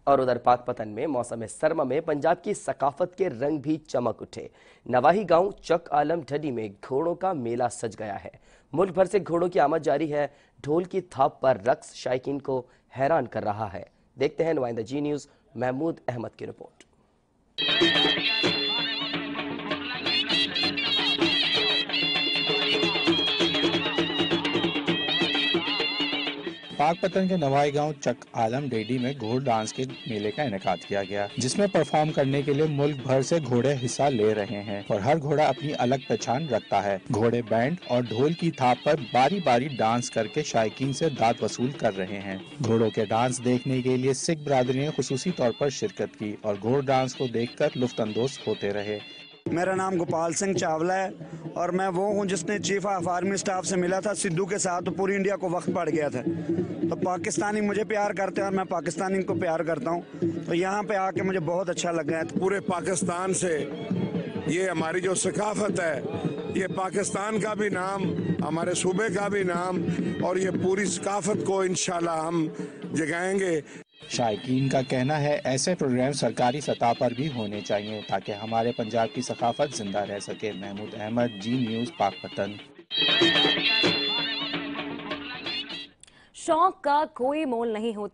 और उधर पाकपतन में मौसम सरमा में पंजाब की सकाफत के रंग भी चमक उठे। नवाही गांव चक आलम ढडी में घोड़ों का मेला सज गया है। मुल्क भर से घोड़ों की आमद जारी है। ढोल की थाप पर रक्स शायकीन को हैरान कर रहा है। देखते हैं नुमाइंदा जी न्यूज महमूद अहमद की रिपोर्ट। पाकपतन के नवाई गांव चक आलम डेडी में घोड़ डांस के मेले का इनेकाद किया गया, जिसमें परफॉर्म करने के लिए मुल्क भर से घोड़े हिस्सा ले रहे हैं और हर घोड़ा अपनी अलग पहचान रखता है। घोड़े बैंड और ढोल की थाप पर बारी बारी डांस करके शायकीन से दाद वसूल कर रहे हैं। घोड़ों के डांस देखने के लिए सिख बरादरी ने खुसूसी तौर पर शिरकत की और घोड़ डांस को देखकर लुफ्तअंदोज होते रहे। मेरा नाम गोपाल सिंह चावला है और मैं वो हूँ जिसने चीफ ऑफ आर्मी स्टाफ से मिला था सिद्धू के साथ, तो पूरी इंडिया को वक्त पड़ गया था। तो पाकिस्तानी मुझे प्यार करते हैं और मैं पाकिस्तानी को प्यार करता हूँ, तो यहाँ पे आके मुझे बहुत अच्छा लगा है। पूरे पाकिस्तान से ये हमारी जो सकाफत है, ये पाकिस्तान का भी नाम, हमारे सूबे का भी नाम, और ये पूरी सकाफत को इंशाल्लाह हम जगाएंगे। शायकीन का कहना है ऐसे प्रोग्राम सरकारी सतह पर भी होने चाहिए ताकि हमारे पंजाब की सकाफत जिंदा रह सके। महमूद अहमद, जी न्यूज़, पाकपतन। शौक का कोई मोल नहीं होता।